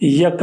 1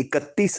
31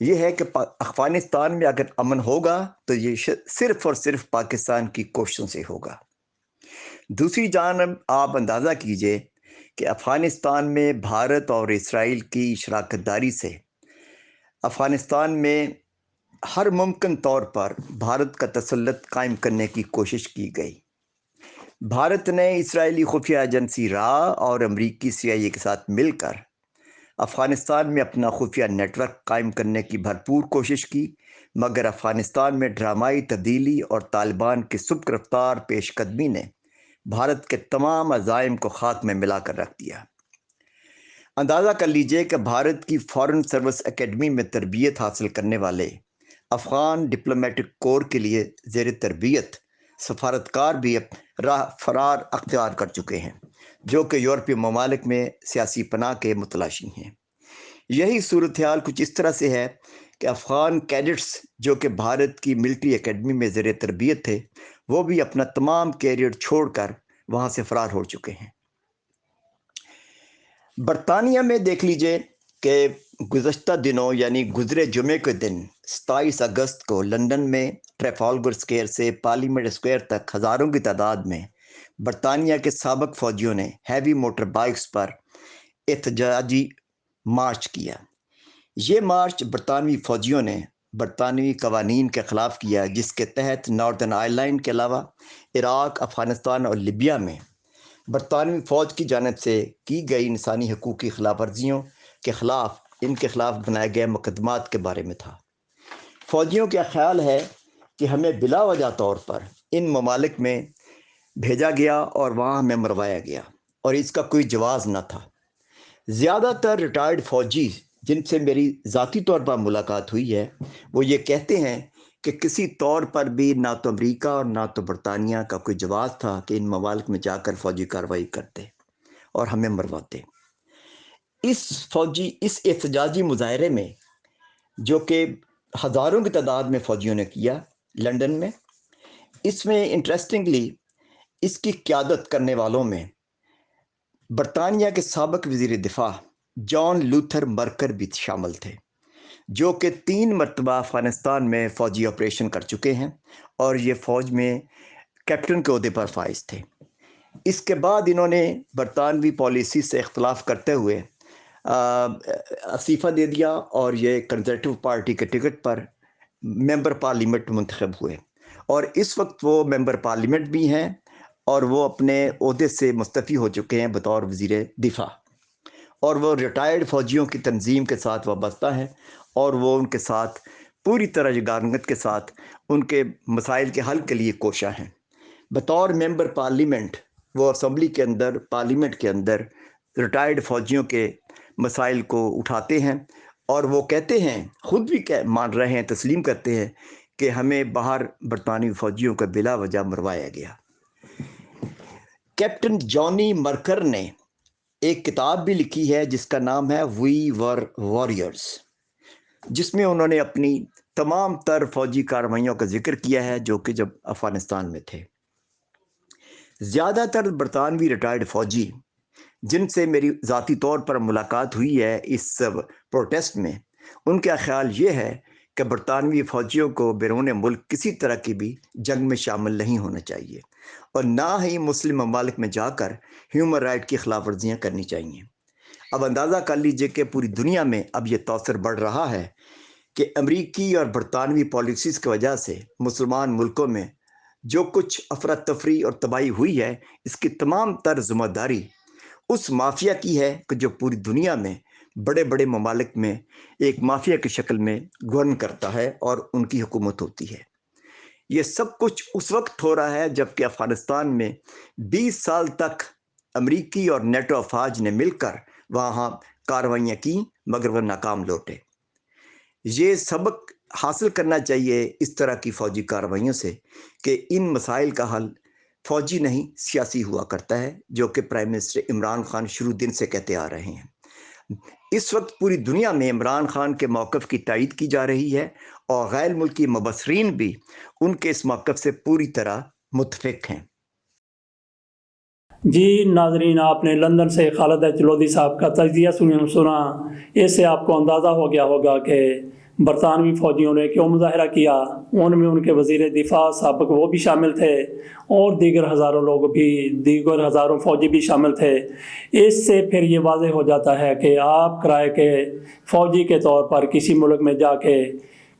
یہ ہے کہ افغانستان میں اگر امن ہوگا تو یہ صرف اور صرف پاکستان کی کوششوں سے ہوگا۔ دوسری جانب آپ اندازہ کیجئے کہ افغانستان میں بھارت اور اسرائیل کی شراکت داری سے افغانستان میں ہر ممکن طور پر بھارت کا تسلط قائم کرنے کی کوشش کی گئی۔ بھارت نے اسرائیلی خفیہ ایجنسی را اور امریکی CIA کے ساتھ مل کر افغانستان میں اپنا خفیہ نیٹ ورک قائم کرنے کی بھرپور کوشش کی، مگر افغانستان میں ڈرامائی تبدیلی اور طالبان کی سبک رفتار پیش قدمی نے بھارت کے تمام عزائم کو خاک میں ملا کر رکھ دیا۔ اندازہ کر لیجئے کہ بھارت کی فارن سروس اکیڈمی میں تربیت حاصل کرنے والے افغان ڈپلومیٹک کور کے لیے زیر تربیت سفارتکار بھی راہ فرار اختیار کر چکے ہیں، جو کہ یورپی ممالک میں سیاسی پناہ کے متلاشی ہیں۔ یہی صورتحال کچھ اس طرح سے ہے کہ افغان کیڈٹس جو کہ بھارت کی ملٹری اکیڈمی میں زیر تربیت تھے، وہ بھی اپنا تمام کیریئر چھوڑ کر وہاں سے فرار ہو چکے ہیں۔ برطانیہ میں دیکھ لیجئے کہ گزشتہ دنوں یعنی گزرے جمعے کے دن 27 اگست کو لندن میں ٹریفالگر اسکوائر سے پارلیمنٹ اسکوائر تک ہزاروں کی تعداد میں برطانیہ کے سابق فوجیوں نے ہیوی موٹر بائکس پر احتجاجی مارچ کیا۔ یہ مارچ برطانوی فوجیوں نے برطانوی قوانین کے خلاف کیا، جس کے تحت ناردرن آئرلینڈ کے علاوہ عراق، افغانستان اور لیبیا میں برطانوی فوج کی جانب سے کی گئی انسانی حقوق کی خلاف ورزیوں کے خلاف ان کے خلاف بنائے گئے مقدمات کے بارے میں تھا۔ فوجیوں کا خیال ہے کہ ہمیں بلا وجہ طور پر ان ممالک میں بھیجا گیا اور وہاں ہمیں مروایا گیا اور اس کا کوئی جواز نہ تھا۔ زیادہ تر ریٹائرڈ فوجی جن سے میری ذاتی طور پر ملاقات ہوئی ہے، وہ یہ کہتے ہیں کہ کسی طور پر بھی نہ تو امریکہ اور نہ تو برطانیہ کا کوئی جواز تھا کہ ان ممالک میں جا کر فوجی کارروائی کرتے اور ہمیں مرواتے۔ اس احتجاجی مظاہرے میں جو کہ ہزاروں کی تعداد میں فوجیوں نے کیا لندن میں، اس میں انٹرسٹنگلی اس کی قیادت کرنے والوں میں برطانیہ کے سابق وزیر دفاع جان لوتھر مرکر بھی شامل تھے، جو کہ 3 مرتبہ افغانستان میں فوجی آپریشن کر چکے ہیں اور یہ فوج میں کیپٹن کے عہدے پر فائز تھے۔ اس کے بعد انہوں نے برطانوی پالیسی سے اختلاف کرتے ہوئے استعفیٰ دے دیا اور یہ کنزرویٹو پارٹی کے ٹکٹ پر ممبر پارلیمنٹ منتخب ہوئے، اور اس وقت وہ ممبر پارلیمنٹ بھی ہیں اور وہ اپنے عہدے سے مستعفی ہو چکے ہیں بطور وزیر دفاع، اور وہ ریٹائرڈ فوجیوں کی تنظیم کے ساتھ وابستہ ہیں اور وہ ان کے ساتھ پوری طرح یگانگت کے ساتھ ان کے مسائل کے حل کے لیے کوشاں ہیں۔ بطور ممبر پارلیمنٹ وہ اسمبلی کے اندر، پارلیمنٹ کے اندر ریٹائرڈ فوجیوں کے مسائل کو اٹھاتے ہیں، اور وہ کہتے ہیں، خود بھی مان رہے ہیں، تسلیم کرتے ہیں کہ ہمیں باہر برطانوی فوجیوں کا بلا وجہ مروایا گیا۔ کیپٹن جانی مرکر نے ایک کتاب بھی لکھی ہے جس کا نام ہے وی ور واریئرز، جس میں انہوں نے اپنی تمام تر فوجی کارروائیوں کا ذکر کیا ہے جو کہ جب افغانستان میں تھے۔ زیادہ تر برطانوی ریٹائرڈ فوجی جن سے میری ذاتی طور پر ملاقات ہوئی ہے اس پروٹیسٹ میں، ان کا خیال یہ ہے کہ برطانوی فوجیوں کو بیرون ملک کسی طرح کی بھی جنگ میں شامل نہیں ہونا چاہیے اور نہ ہی مسلم ممالک میں جا کر ہیومن رائٹ کی خلاف ورزیاں کرنی چاہیے۔ اب اندازہ کر لیجئے کہ پوری دنیا میں اب یہ توسر بڑھ رہا ہے کہ امریکی اور برطانوی پالیسیز کی وجہ سے مسلمان ملکوں میں جو کچھ افراتفری اور تباہی ہوئی ہے، اس کی تمام تر ذمہ داری اس مافیا کی ہے کہ جو پوری دنیا میں بڑے بڑے ممالک میں ایک مافیا کی شکل میں گورن کرتا ہے اور ان کی حکومت ہوتی ہے۔ یہ سب کچھ اس وقت ہو رہا ہے جب کہ افغانستان میں 20 سال تک امریکی اور نیٹو افواج نے مل کر وہاں کارروائیاں کی، مگر وہ ناکام لوٹے۔ یہ سبق حاصل کرنا چاہیے اس طرح کی فوجی کارروائیوں سے کہ ان مسائل کا حل فوجی نہیں سیاسی ہوا کرتا ہے، جو کہ پرائم منسٹر عمران خان شروع دن سے کہتے آ رہے ہیں۔ اس وقت پوری دنیا میں عمران خان کے موقف کی تائید کی جا رہی ہے اور غیر ملکی مبصرین بھی ان کے اس موقف سے پوری طرح متفق ہیں۔ جی ناظرین، آپ نے لندن سے خالد لودھی صاحب کا تجزیہ سنا، اس سے آپ کو اندازہ ہو گیا ہوگا کہ برطانوی فوجیوں نے کیوں مظاہرہ کیا، ان میں ان کے وزیر دفاع سابق وہ بھی شامل تھے اور دیگر ہزاروں فوجی بھی شامل تھے۔ اس سے پھر یہ واضح ہو جاتا ہے کہ آپ کرائے کے فوجی کے طور پر کسی ملک میں جا کے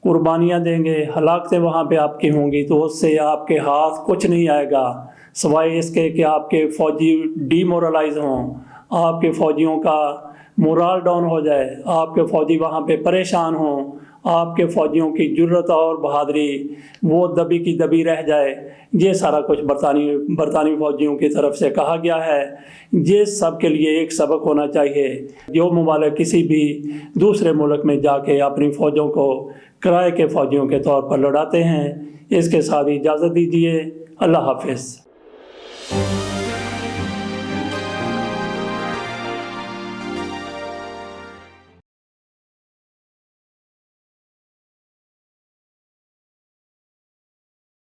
قربانیاں دیں گے، ہلاکتیں وہاں پہ آپ کی ہوں گی، تو اس سے آپ کے ہاتھ کچھ نہیں آئے گا سوائے اس کے کہ آپ کے فوجی ڈی مورلائز ہوں، آپ کے فوجیوں کا مورال ڈاؤن ہو جائے، آپ کے فوجی وہاں پہ پریشان ہوں، آپ کے فوجیوں کی جرت اور بہادری وہ دبی کی دبی رہ جائے۔ یہ سارا کچھ برطانوی فوجیوں کی طرف سے کہا گیا ہے۔ یہ سب کے لیے ایک سبق ہونا چاہیے۔ جو ممالک کسی بھی دوسرے ملک میں جا کے اپنی فوجوں کو کرائے کے فوجیوں کے طور پر لڑاتے ہیں، اس کے ساتھ اجازت دیجیے۔ اللہ حافظ۔